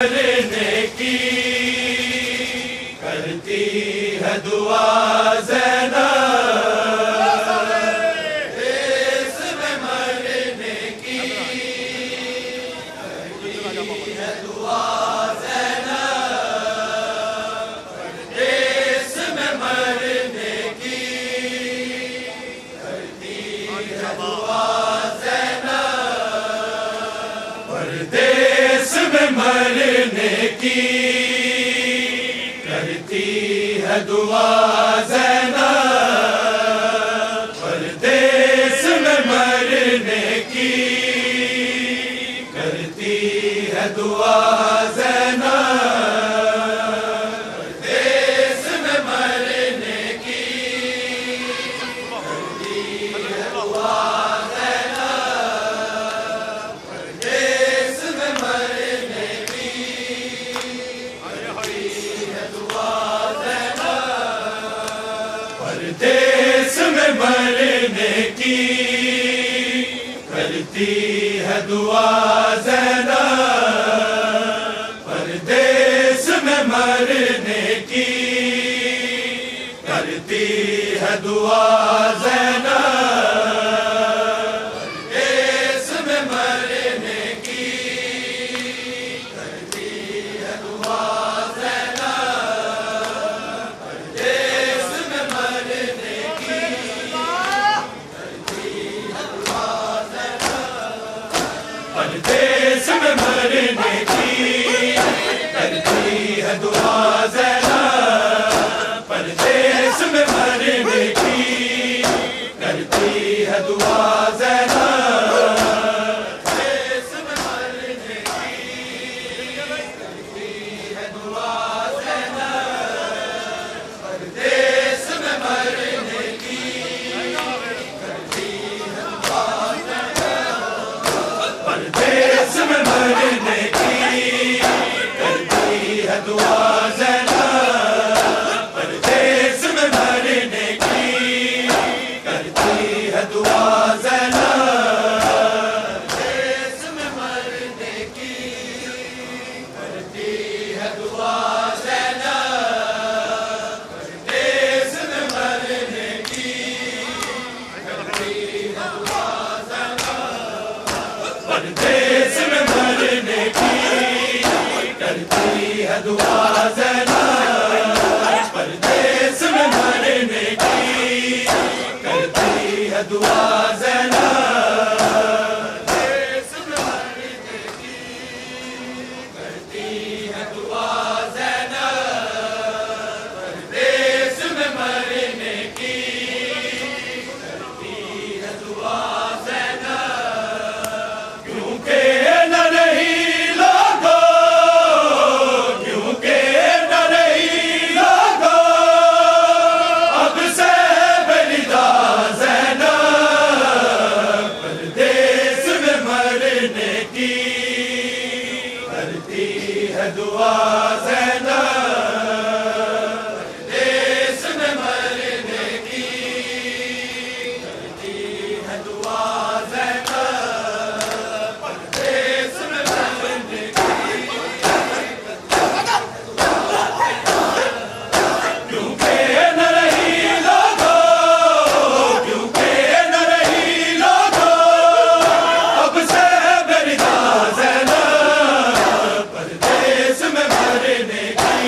मरने की करती है दुआ ज़ैनब, देश में मरने की करती है दुआ ज़ैनब, देश में मरने की करती है दुआ ज़ैनब, परदेश में मरने की करती है दुआ ज़ैनब, परदेश में मरने की करती है दुआ ज़ैनब, परदेश में मरने की करती है दुआ ज़ैनब, परदेश में मरने की परदेश में मरने की करती है दुआ ज़ैनब, परदेश में मरने की करती है दुआ ज़ैनब, परदेश में मरने की करती है दुआ परदेश में मरने की करती है दुआ ज़ैनब, परदेश में मरने की करती है दुआ ज़ैनब, परदेश में मरने की करती है दुआ ज़ैनब, परदेश में मरने की करती है दुआ परदेश में मरने की करती है दुआ ज़ैनब, परदेश में मरने की करती है दुआ ज़ैनब, परदेश में मरने की करती है दुआ ज़ैनब, परदेश में मरने की करती है दुआ परदेश में मरने की करती है दुआ ज़ैनब, परदेश में मरने की करती है दुआ ज़ैनब, परदेश में मरने की करती है दुआ ज़ैनब, परदेश में मरने की करती है दुआ करती है दुआ ज़ैनब, परदेश में मरने की करती है दुआ ज़ैनब, परदेश में मरने की क्योंकि न रही लोगों, क्योंकि न रही लोगों अब से बेरिदा ज़ैनब, परदेश में मरने की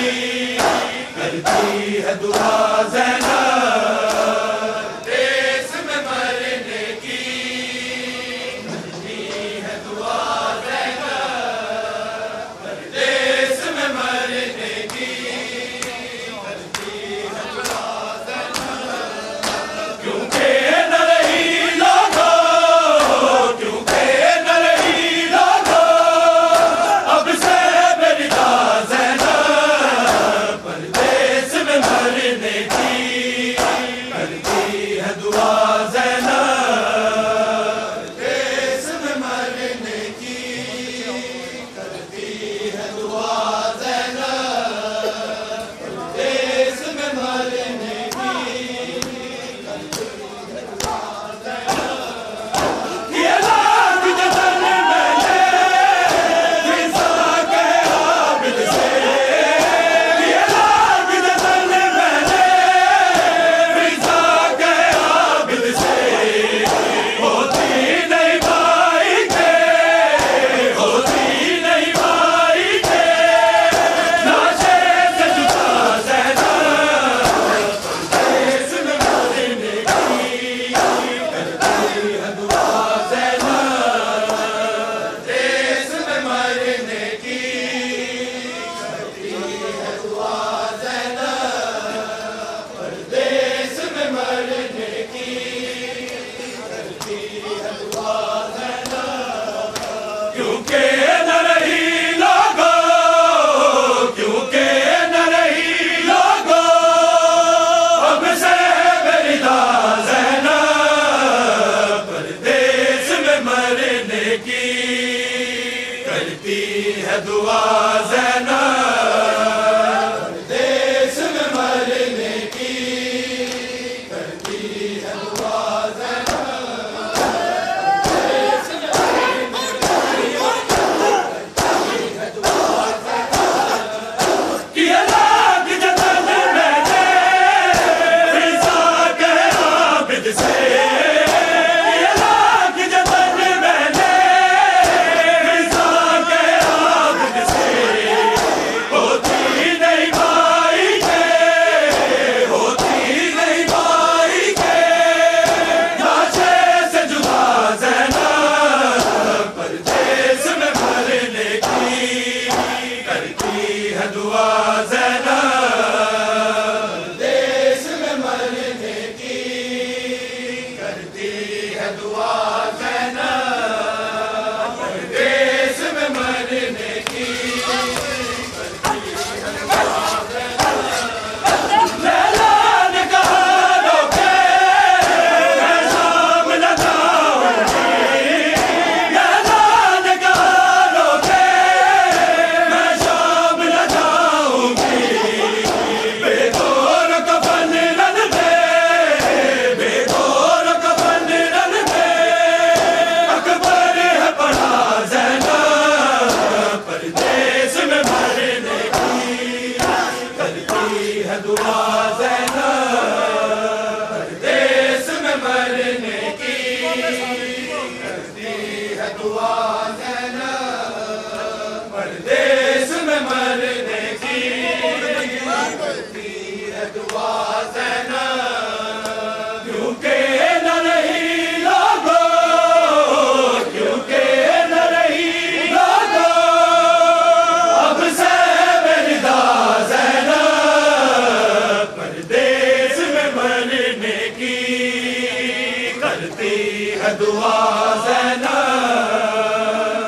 दुआ ज़ैनब,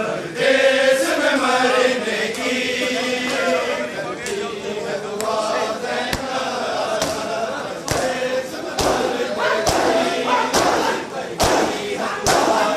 परदेस में मरने की करती है दुआ ज़ैनब, परदेस में मरने की करती है दुआ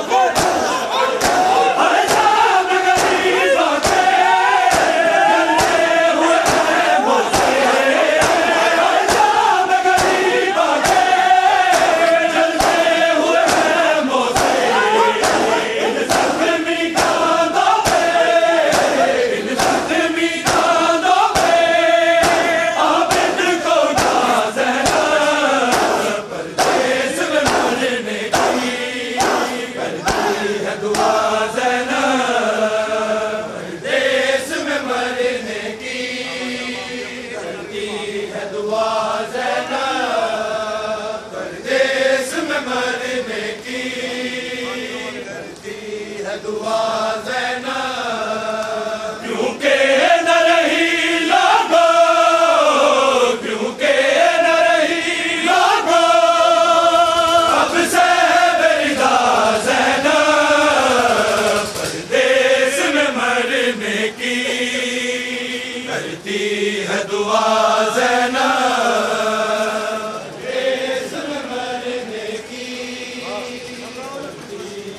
दुआ ज़ैनब, क्योंकि न रही लागो, क्योंकि न रही लागो, अब से बेरिदा ज़ैनब, परदेस में मरने की करती है दुआ ज़ैनब, परदेस में मरने की करती है दुआ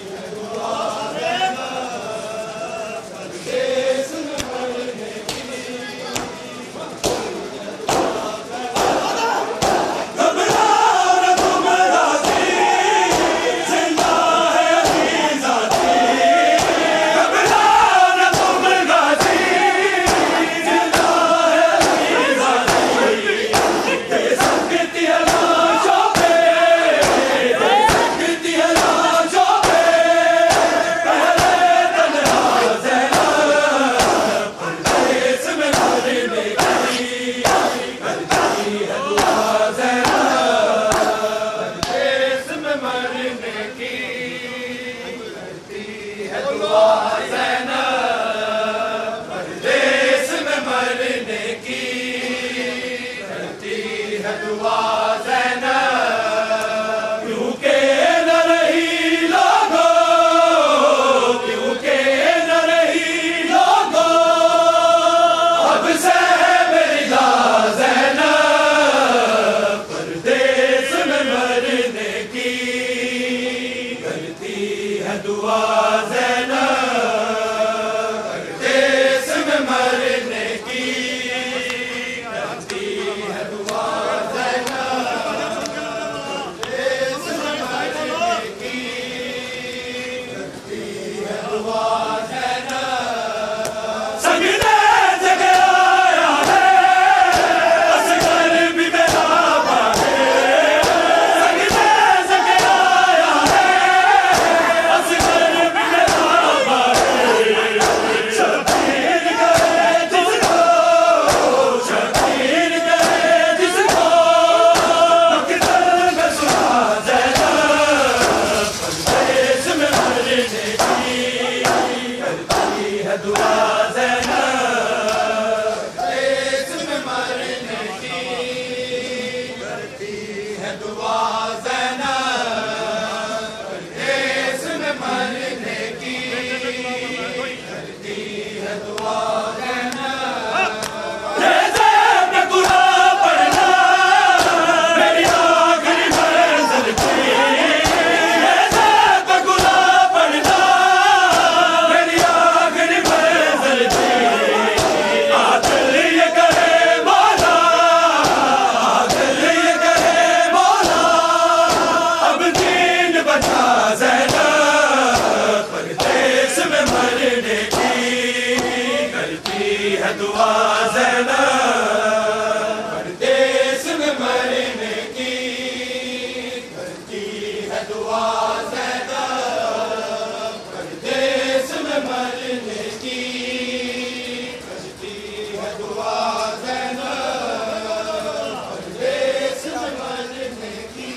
दुआ ज़ैनब, क्योंकि न रही लागो, क्योंकि न रही लागो, अब से बेरिदा ज़ैनब, परदेस में मरने की करती है दुआ ज़ैनब, परदेस में मरने की करती है दुआ दुआ ज़ैनब, परदेस में मरने की करती है दुआ ज़ैनब, परदेस में मरने की करती है दुआ ज़ैनब, ज़ैनब ने कुरान पढ़ना मेरी आखिरी मंज़िल थी, ज़ैनब ने कुरान पढ़ना मेरी आखिरी मंज़िल थी, आदिल ये करे मौला, आदिल ये करे मौला, अब दीन बचा ज़ैनब, परदेस में मरने की करती है दुआ ज़ैनब, परदेस में मरने की करती है दुआ ज़ैनब, परदेस में मरने की करती है दुआ ज़ैनब, परदेस में मरने की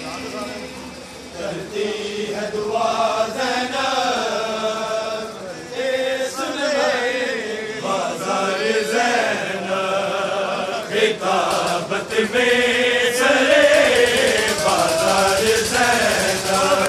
करती है दुआ ज़ैनब, परदेस में बाज़ार ज़ैनब, खिताबत में सरे बाज़ार ज़ैनब,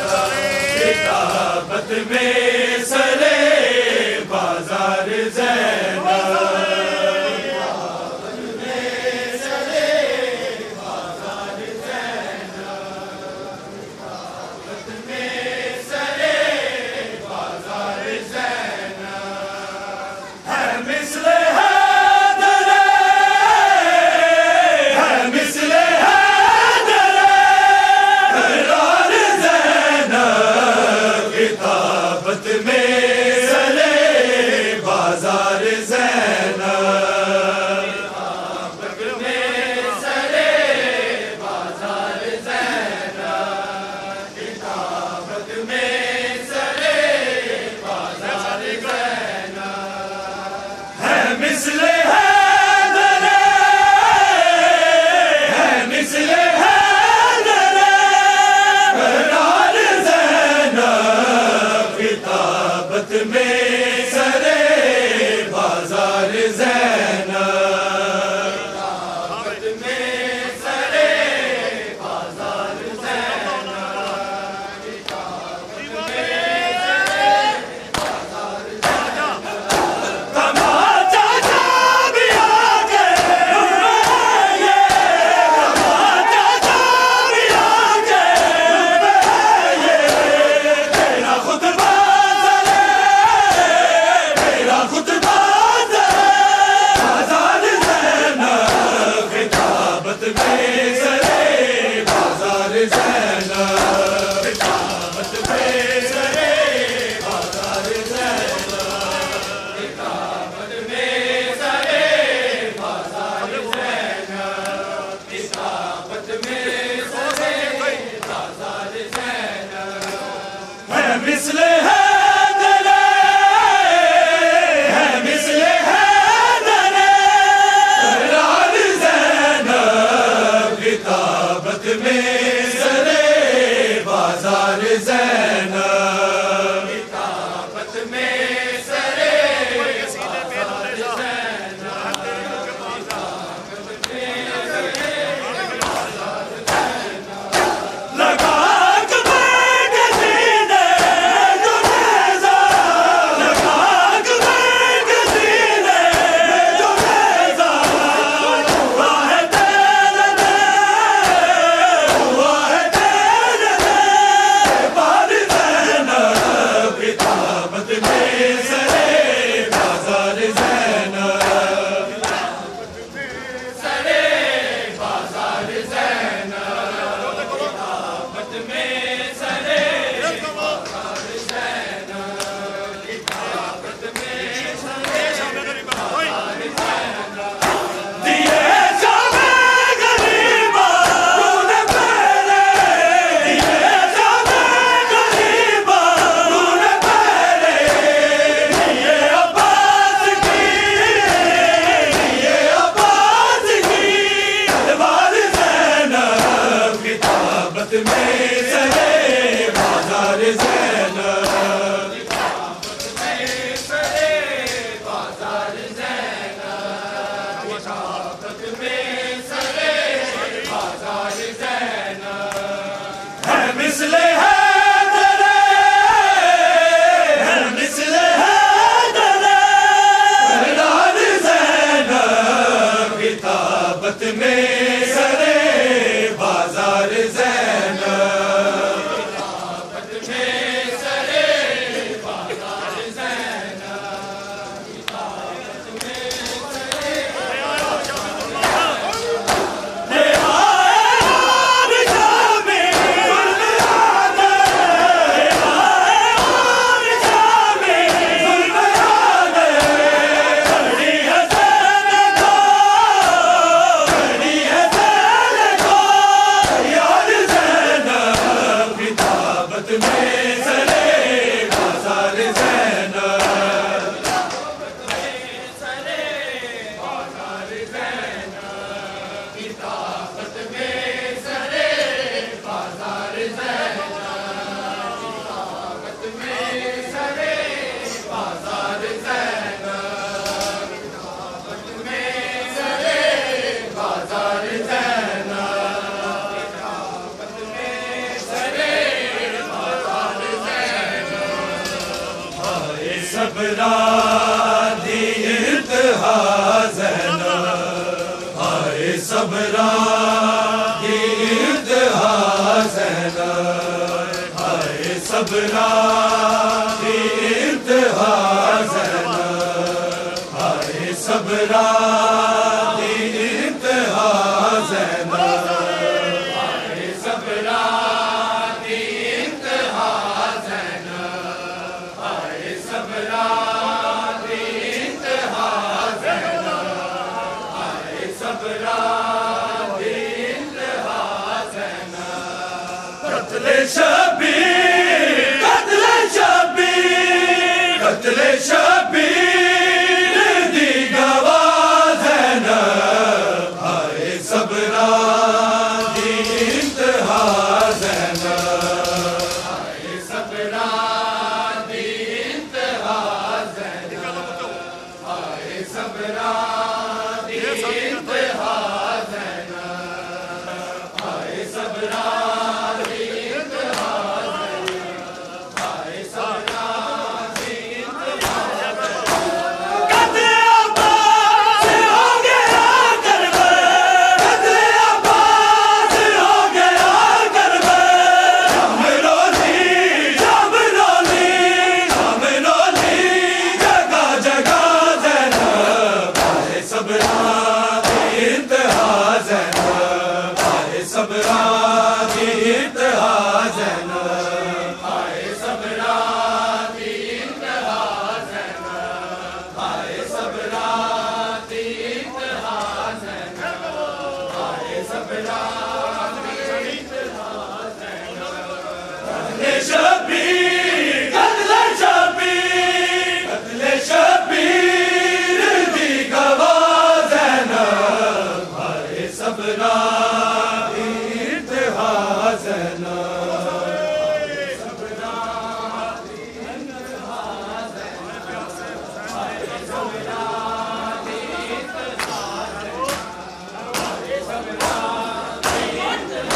सबरा दी इंतहा ज़हना, हाय सबरा दी इंतहा ज़हना, हाय सबरा दी इंतहा ज़हना, हाय सबरा दी इंतहा ज़हना, हाय सबरा दी इंतहा ज़हना, हाय सबरा दी इंतहा ज़हना, हाय सबरा दी इंतहा ज़हना। कत्ले शबीर, कत्ले शबीर, कत्ले शबीर दी गवाह ज़हना, हाय सबरा दी इंतहा ज़हना, हाय सबरा दी इंतहा ज़हना, हाय सबरा सबरां दी इंतहा ज़ैनब, हाय सबरां दी इंतहा ज़ैनब, हाय सबरां दी इंतहा ज़ैनब, हाय सबरां दी इंतहा ज़ैनब, हाय सबरां दी इंतहा ज़ैनब। कत्ले शबीर, कत्ले शबीर, कत्ले शबीर दी गवाह ज़ैनब, हाय सबरां दी इंतहा ज़ैनब, हाय सबरां दी इंतहा ज़ैनब, हाय सबरां दी इंतहा ज़ैनब, हाय सबरां दी इंतहा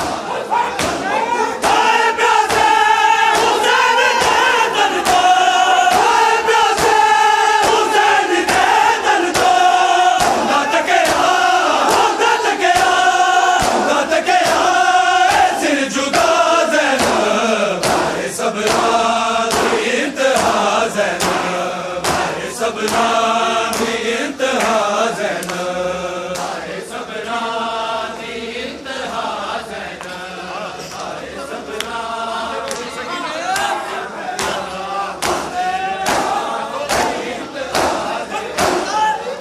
ज़ैनब। हाय प्यासे हुसैन दे दर को, हाय प्यासे हुसैन दे दर को, ना तकिया, ना तकिया, ना तकिया सिर जुदा ज़ैनब, हाय सबरां दी इंतहा ज़ैनब, हाय सबरां दी इंतहा ज़ैनब, हाय सबरां दी इंतहा ज़ैनब, हाय सबरां दी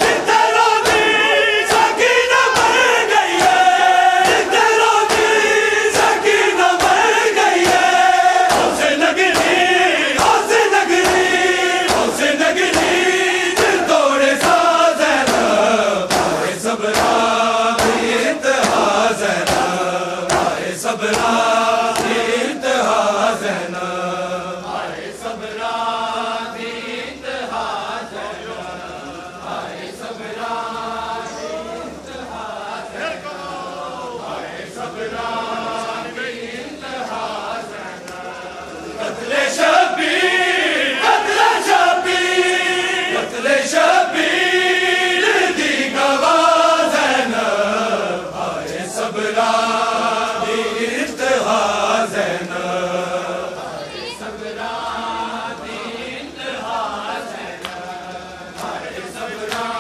जिथे रोज़ी सकीना मर गई है, जिथे रोज़ी सकीना मर गई है, उसे नगरी, उसे नगरी, उसे नगरी दिल तोड़े सा ज़ैनब, हाय सबरां दी इंतहा ज़ैनब, हाय सबरां दी इंतहा ज़ैनब, हाय सबरां दी इंतहा ज़ैनब, हाय सबरां दी इंतहा ज़ैनब, हाय सबरां दी इंतहा ज़ैनब। कत्ले शबीर, कत्ले शबीर, कत्ले शबीर दी गवाह ज़ैनब, हाय सबरां दी इंतहा ज़ैनब, हाय सबरां दी इंतहा ज़ैनब, हाय सबरां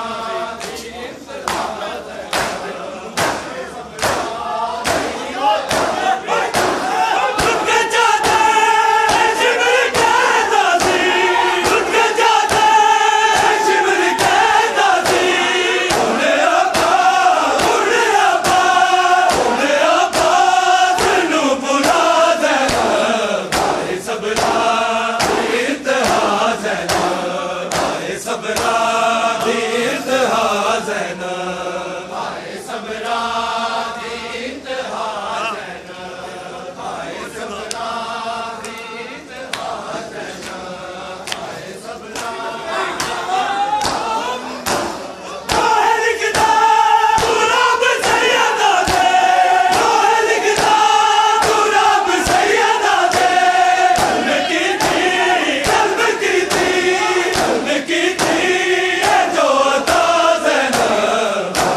दी इंतहा ज़ैनब, हाय सबरां दी खुद के जाते शिमर के दासी, खुद के जाते शिमर के दासी, उन्हें अब्बा, उन्हें अब्बा, उन्हें अब्बा सुनू बुला ज़ैनब, हाय सबरां दी इंतहा ज़ैनब, हाय सबरां दी इंतहा ज़ैनब, हाय सबरां दी इंतहा ज़ैनब, हाय सबरां दी इंतहा ज़ैनब, हाय सबरां लोहे लिखता गुलाब सैयदा दे, लोहे लिखता गुलाब सैयदा दे, कल्ब की थी, कल्ब की थी, कल्ब की थी ये जो अता ज़ैनब,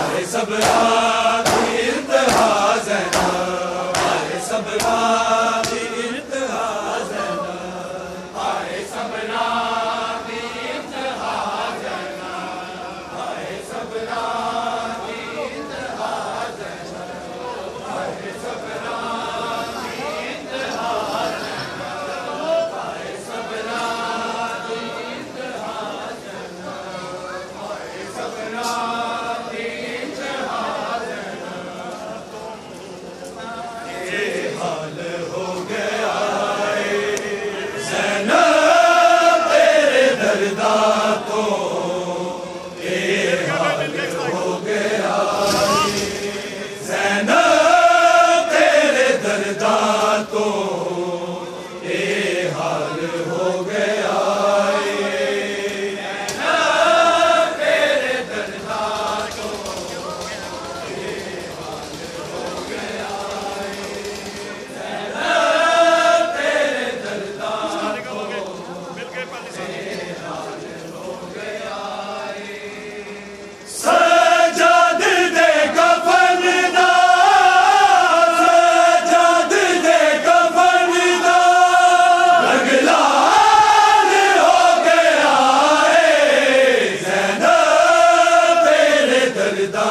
दर्दा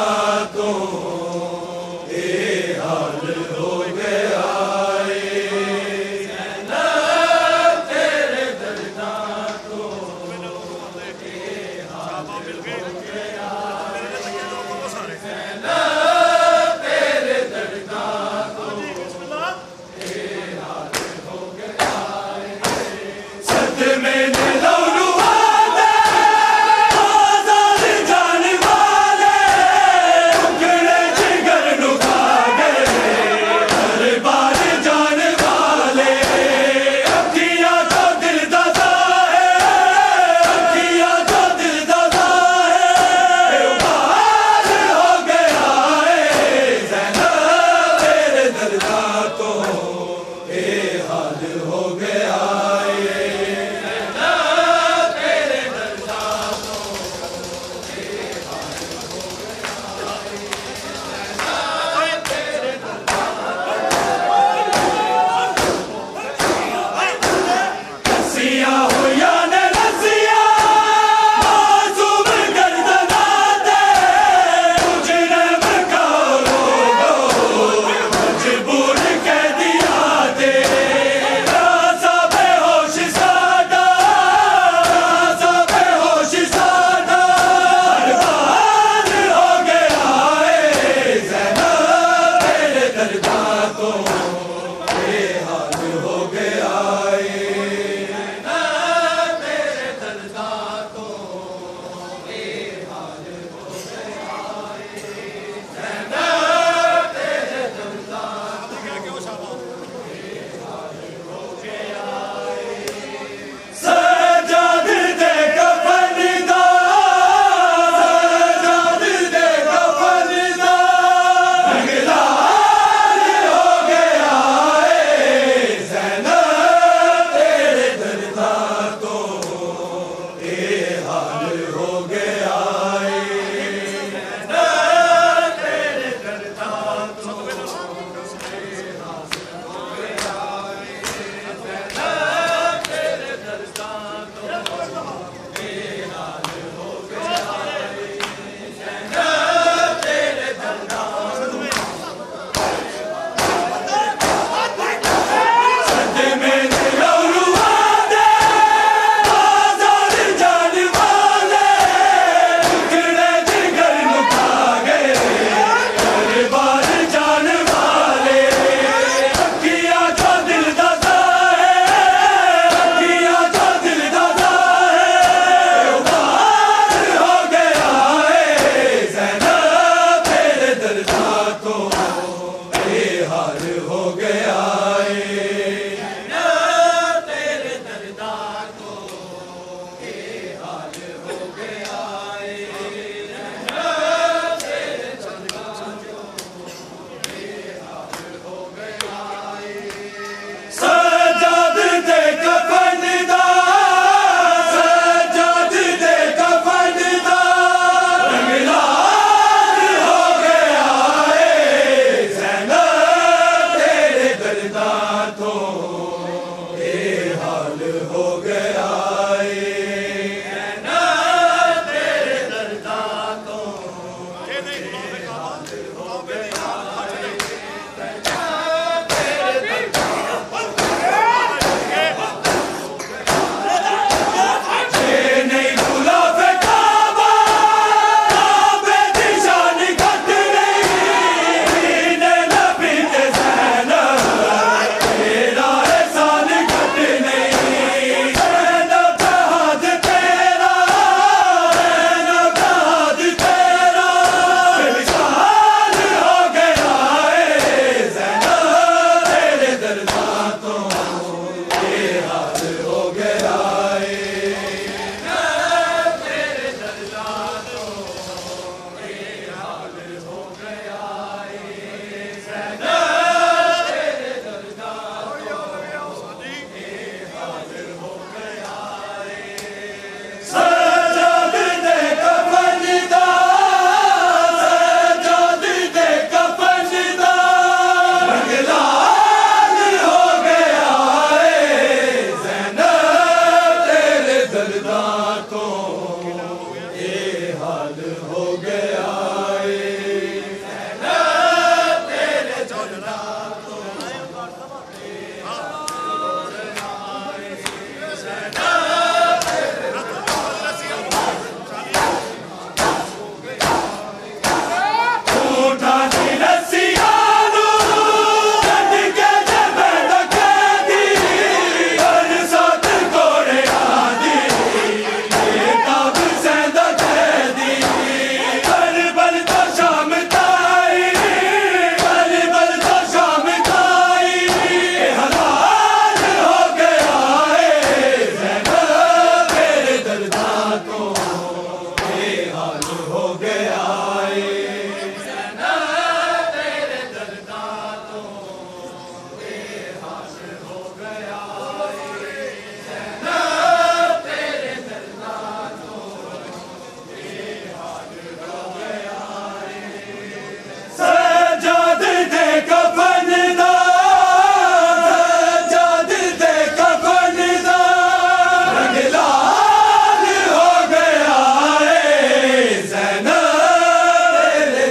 तो ये हाल हो गया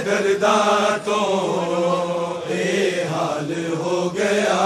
दर्दा तो बेहाल हो गया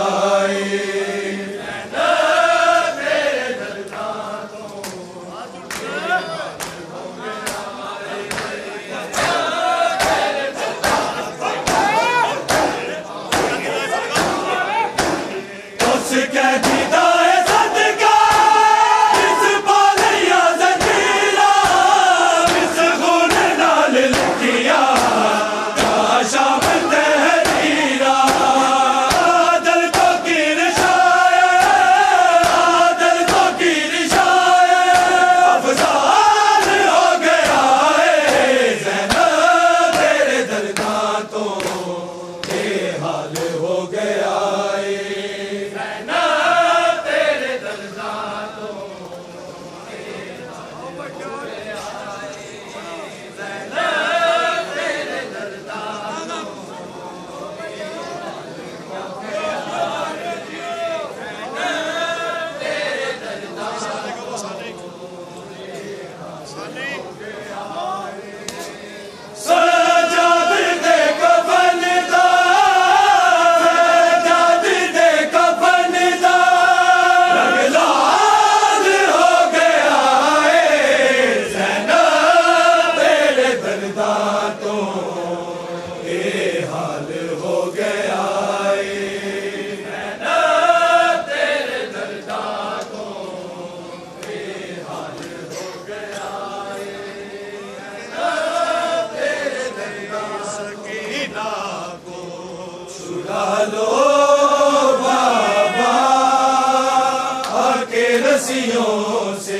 रस्सियों से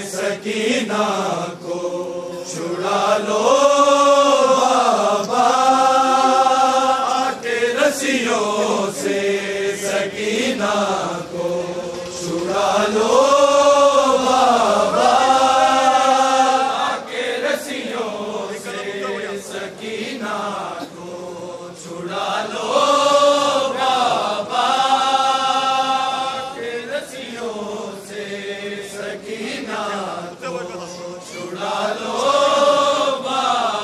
सकीना को छुड़ा लो बाबा, आके रस्सियों से सकीना को छुड़ा लो बाबा, आके रस्सियों से सकीना को छुड़ा लो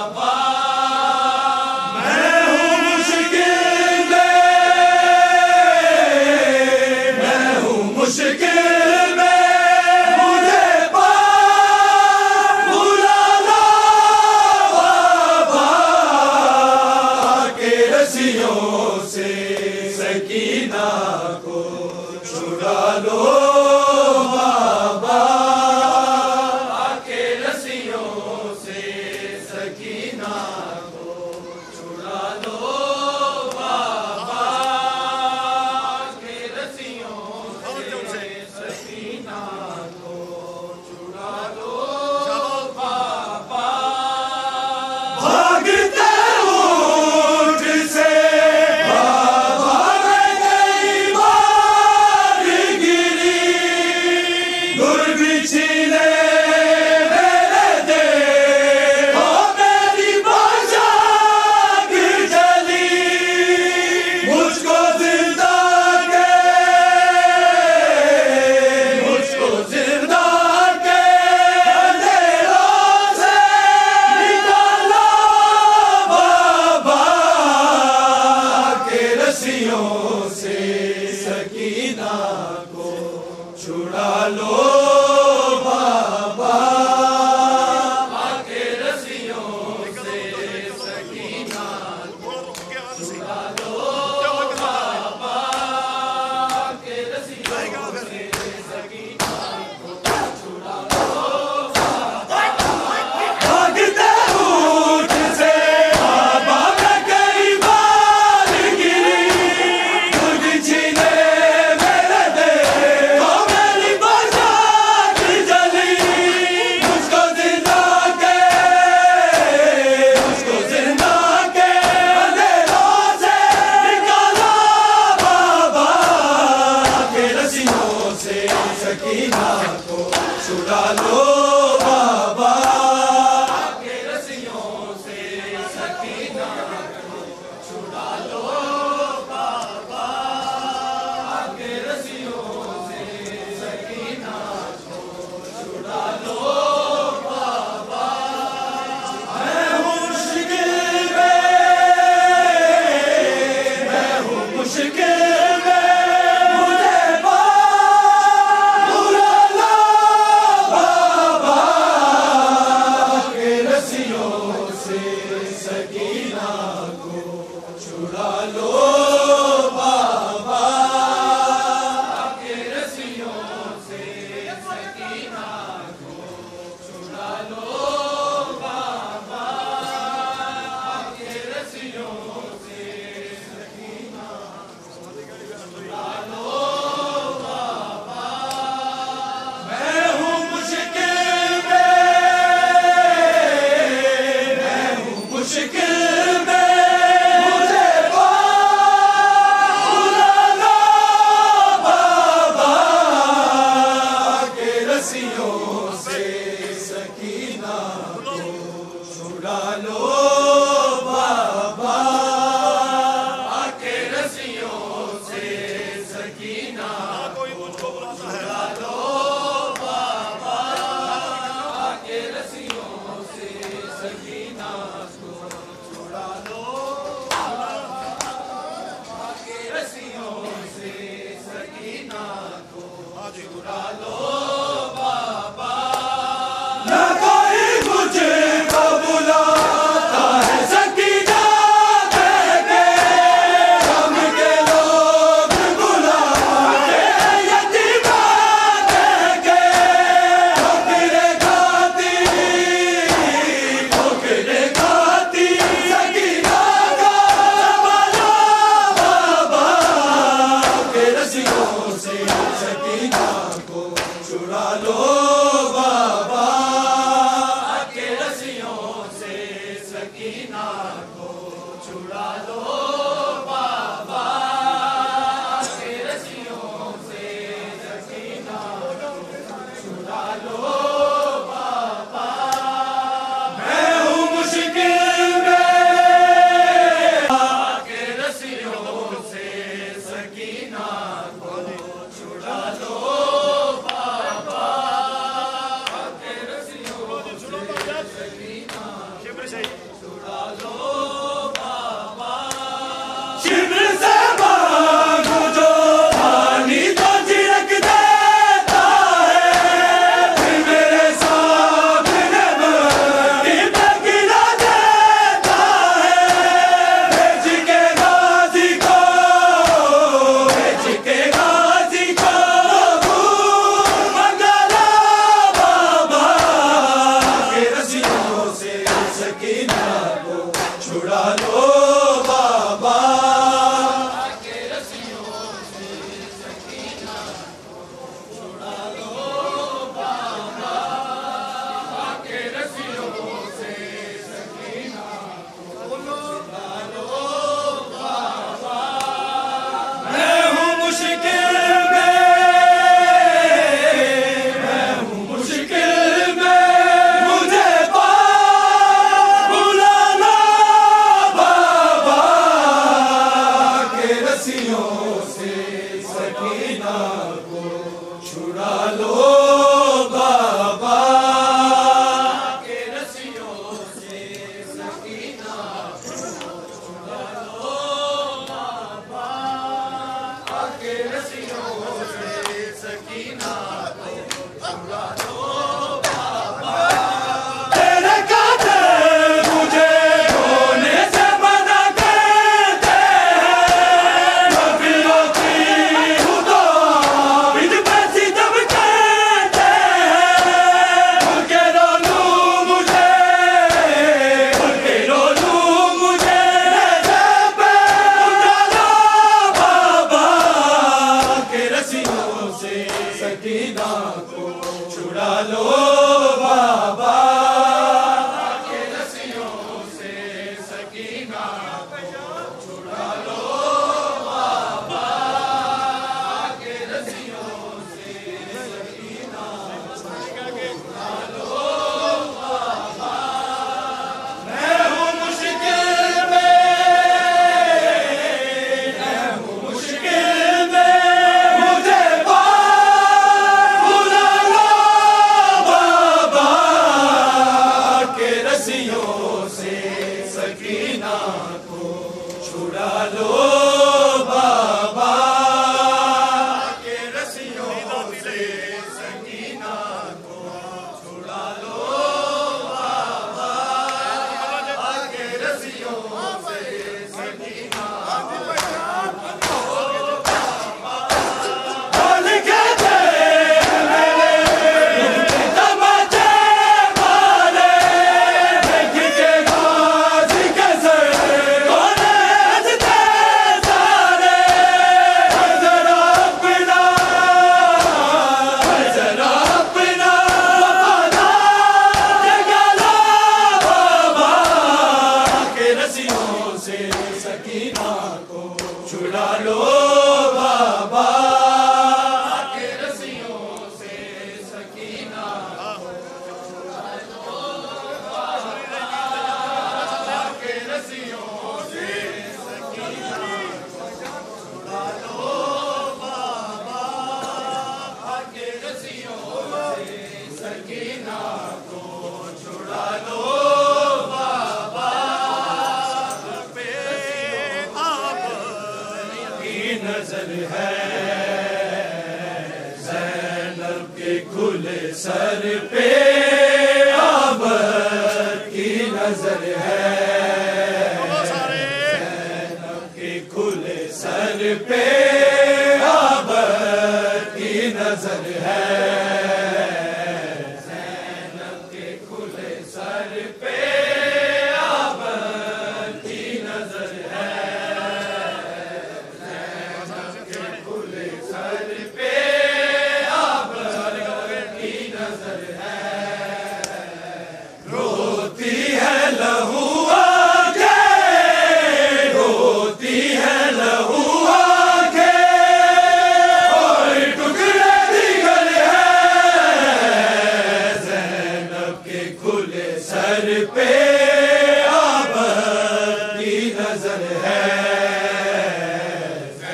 सकीना को छुड़ा लो बाबा, आके रस्सियों से सकीना को छुड़ा लो बाबा, आके रस्सियों से सकीना को छुड़ा लो बाबा। भागते ऊंट से बाबा मैं नहीं सकीना को छुड़ा लो बाबा के रस्सियों से, सकीना को छुड़ा लो बाबा के रस्सियों से, सकीना छुड़ा लो बाबा। मैं हूँ मुश्किल छुड़ा लो बाबा आके रस्सियों से, सकीना कोई मुझको बुलाता है। छुड़ा लो बाबा आके रस्सियों से, सकीना को छुड़ा लो आके रस्सियों से, सकीना को छुड़ा लो बाबा। छुड़ा लो बाबा आके रस्सियों से, सकीना को छुड़ा लो बाबा आके रस्सियों से, सकीना को छुड़ा लो बाबा। मैं हूँ मुश्किल में आके रस्सियों से, सकीना को छुड़ा लो शिविर से मांगो जो पानी तो झिड़क देता है, फिर मेरे सामने मट्टी पे गिरा देता है। भेज के गाजी को, भेज के गाजी को मंगला बाबा के रस्सियों से, सकीना को छुड़ा लो बाबा के रस्सियों से, सकीना को छुड़ा लो बाबा के रस्सियों से, सकीना को छुड़ा लो बाबा। मैं हूँ मुश्किल में, मैं हूँ मुश्किल में, मुझे बुलाना बाबा के रस्सियों से, सकीना को छुड़ा लो बाबा के रस्सियों से, सकीना को छुड़ा लो बाबा के रस्सियों से, सकीना को छुड़ा लो बाबा। तेरे कातिल मुझे रोने से मना करते हैं, नबियों की खुदा मुझ पे सितम करते हैं। खुल के रो लूं मुझे, खुल के रो लूं मुझे, जब उठा लो बाबा के रस्सियों से, सकीना को छुड़ा लो बाबा के रस्सियों से, सकीना को छुड़ा लो बाबा के रस्सियों से, सकीना को छुड़ा लो बाबा। मैं हूँ मुश्किल में, मैं हूँ मुश्किल में, मुझे बुला लो बाबा के रस्सियों से, सकीना रसियों से सकीना सकीना को छुड़ा लो बाबा के रस्सियों से सकीना को छुड़ा लो बाबा के रस्सियों से सकीना को छुड़ा लो बाबा के रस्सियों से सकीना को छुड़ा लो नजर है ज़ैनब के खुले सर पे आबद की नजर है ज़ैनब के खुले सर पे आबद की नजर है ज़ैनब के खुले सर पे आबद की नजर है सर पे आबद की नजर है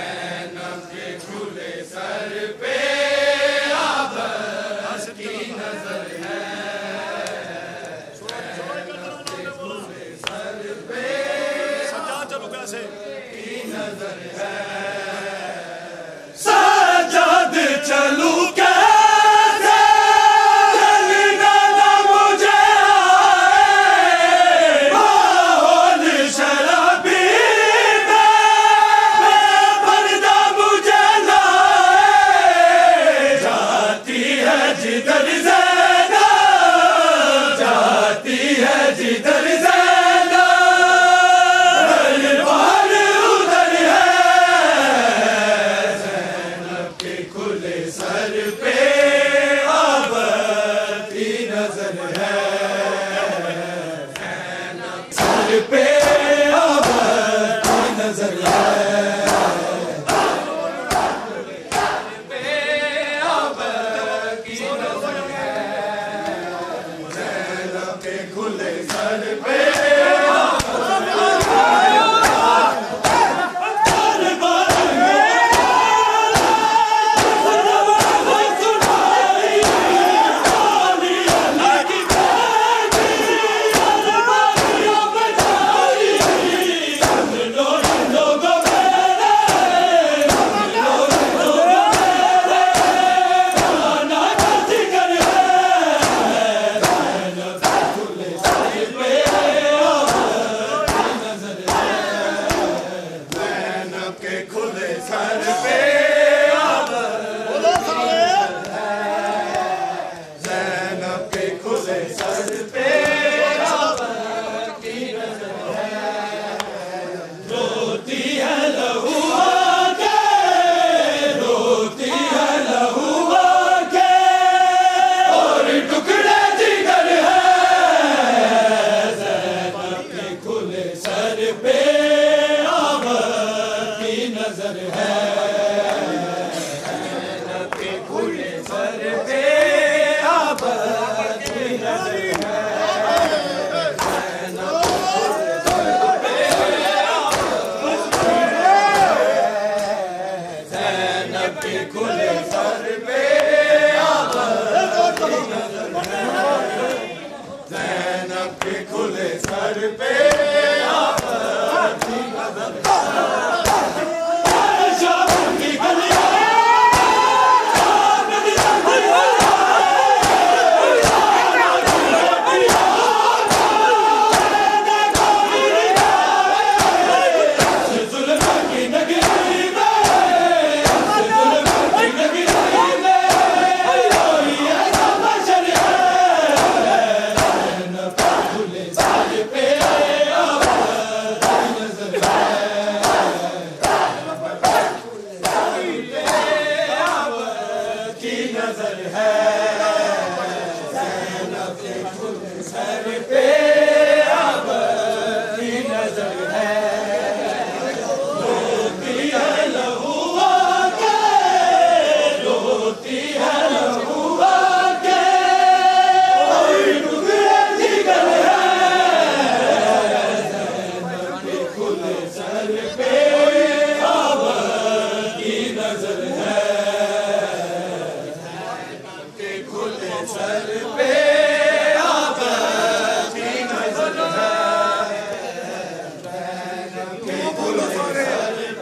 ज़ैनब के खुले सर पे आबद की नजर है ज़ैनब के खुले सर पे की नजर है सजाद चलू जिधर ज़ैनब जाती है जिधर ज़ैनब बार उधर है ज़ैनब के खुले सर पे आबद की नजर है ज़ैनब सर पे आबद की नजर है खुले सर पे खुले सर पे ज़ैनब के खुले सर पे आबद की नजर है रोती है लहू आके रोती है लहू आके और टुकड़े जिगर है ज़ैनब के खुले सर पे नजर है ज़ैनब के खुले सर पे आबद की नजर है ज़ैनब के खुले सर पे आबद की नजर है ज़ैनब के खुले सर पे आबद की नजर है सर पे आबद की नजर है, के खुले सर पे आबद की नजर है, के खुले सर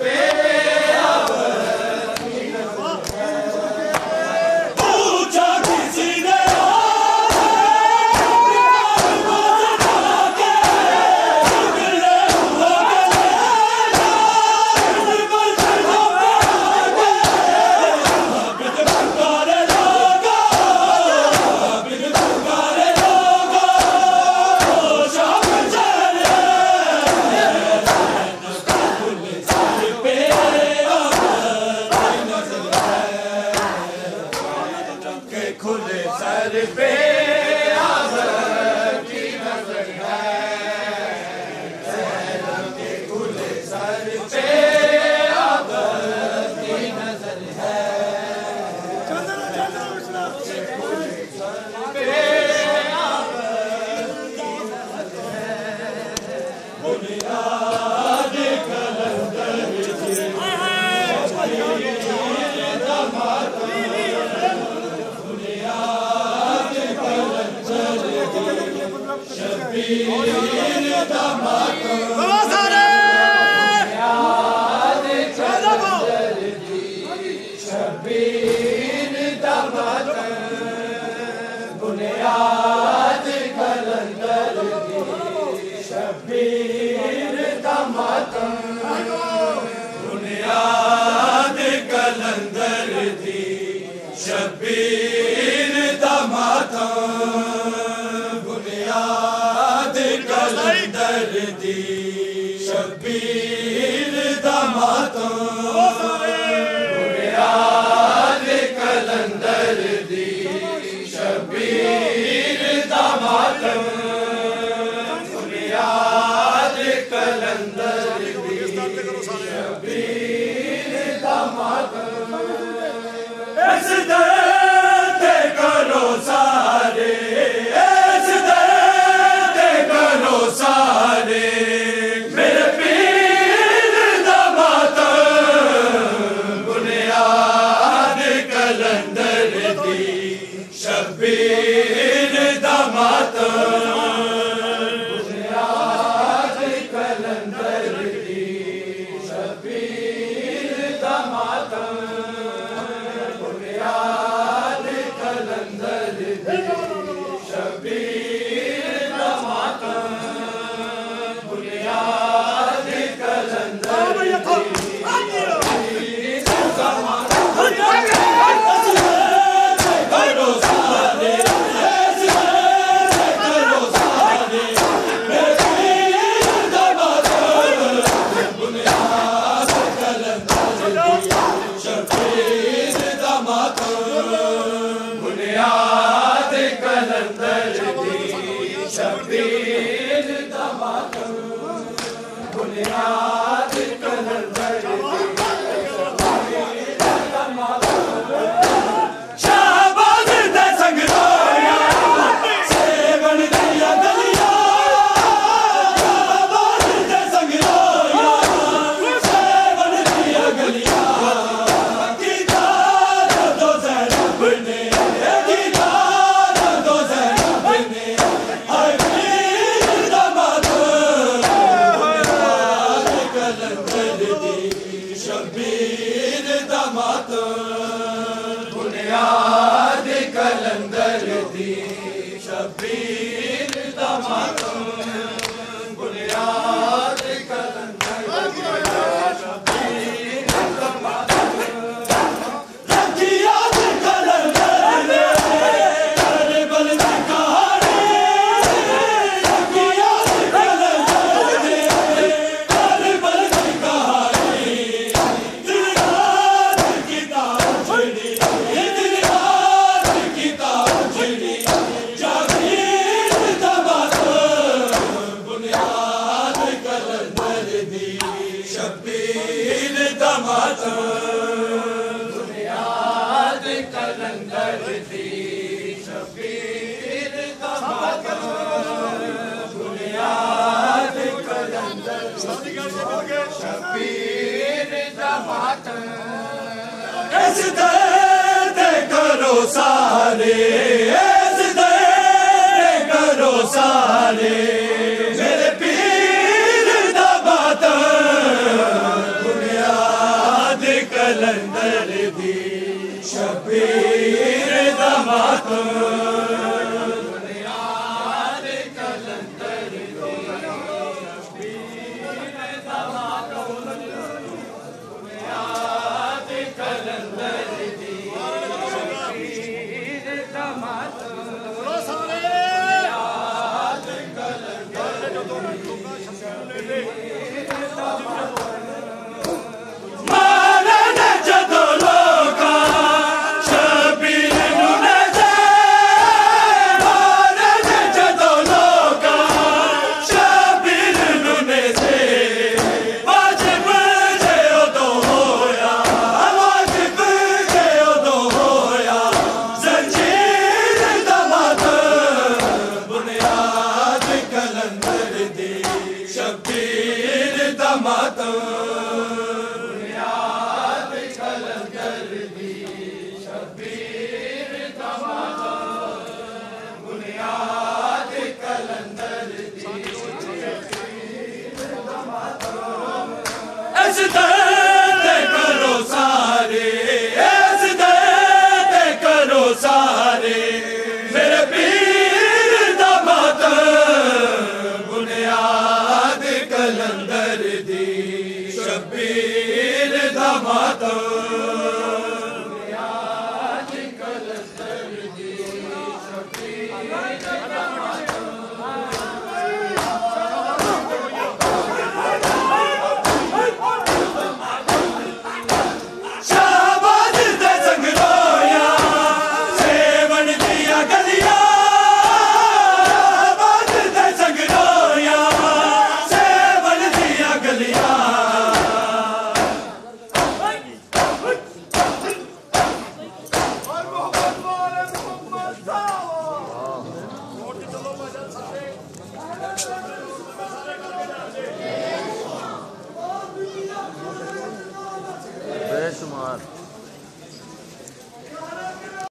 पे आबद की नजर है। पूछा किसी ने खुले सर पे आबद की नजर है, के खुले सर पे आबद की नजर है, बुनियाद कलंदर शबीर दमातम बुनियाद कलंदर दी, शबीर दमातम बुनियाद कलंदर दी, शबीर दमातम बुनियाद कलंदर दी, शबीर दमातम बुनियाद कलंदर दी, शबीर दमातम बुनियाद कलंदर दी, शबीर दमातम बुनियाद कलंदर दी, शबीर दमातम। इस दर्द करो सारे, इस दर्द करो सारे, मेरे पीर दमातम बुनियाद कलंदर दी, शबीर दमातम बुनियाद कलंदर दी, शबीर दमातम बुनियाद कलंदर दी, शबीर दमातम बुनियाद कलंदर दी, करो सारे, करो सारे, मेरे पीर दमातम बुनियाद कलंदर दी, शबीर दमातम बुनियाद कलंदर दी, शबीर दमातम बुनियाद कलंदर दी, शबीर दमातम। शाहबाज दे संग रोया सेवन दिया गलिया, शाहबाज दे संग रोया सेवन दिया गलिया, गिटार दो ज़ैनब ने, गिटार दो ज़ैनब ने, हाय पीर दमातम बुनियाद कलंदर दी, शबीर दमातम बुनियाद कलंदर दी, शबीर दमातम बुनियाद कलंदर दी, शबीर दमातम। रखिया कलंदर ने करबल की कहानी, रखिया कलंदर ने करबल की कहानी, दिलदार की तार छड़ी, दिलदार की तार छड़ी, जागीर दमातम बुनियाद कलंदर दी, शबीर दमातम बुनियाद कलंदर दी, शबीर दमातम बुनियाद कलंदर शबीर दा मातम इस दर्द करो सारे, इस दर्द करो सारे मेरे पीर दा मातम बुनियाद कलंदर दी शबीर दा मातम बुनियाद कलंदर दी शबीर दा मातम बुनियाद कलंदर दी शबीर दा मातम बुनियाद कलंदर दी शबीर दा मातम बुनियाद कलंदर दी शबीर दा मातम बुनियाद कलंदर दी इस दर्द करो सारे, इस दर्द करो सारे मेरे पीर दा मातम बुनियाद कलंदर दी शबीर दा मातम।